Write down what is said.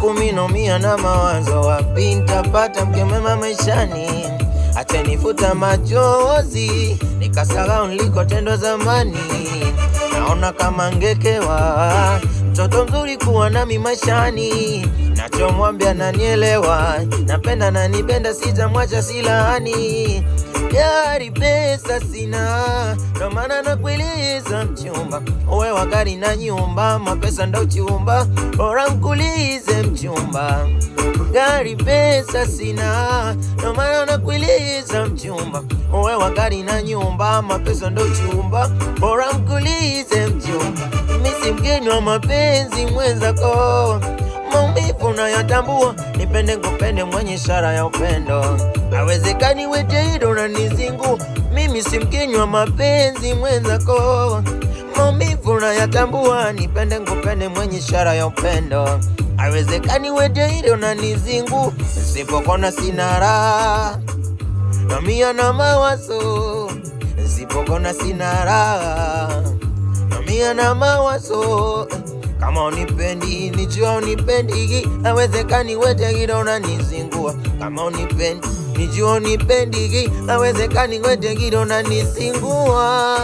siku minomia na mawazo, wapi nitapata mke mwema maishani atanifuta machozi nikasahau nilikotendwa zamani. Naona kama ngekewa mtoto mzuri kuwa nami maishani, nachomwambia nanielewa, napenda nanipenda, sitamwacha silani. Gari pesa sina, ndo maana nakuuliza mchumba, uwe wa gari na nyumba, mapesa ndo chumba, bora nkuulize mchumba. Gari pesa sina, ndo maana nakuuliza mchumba, uwe wa gari na nyumba, mapesa ndo chumba, bora nkuulize mchumba. Mimi si mgeni wa mapenzi mwenzako, maumivu unayatambua, nipende kupende mwenye ishara ya upendo, hawezekani wete hilo na nizingu. Mimi si mgeni wa mapenzi mwenzako, maumivu unayatambua, nipende kupende mwenye ishara ya upendo, hawezekani wete hilo na nizingu. Sipokona sina raha namia na mawazo, sipokona sina raha namia na mawazo. Kama unipendi nijua unipendi, hawezekani wete hilo na nizingua. Kama unipendi nijua unipendi, hawezekani wete hilo na nizingua.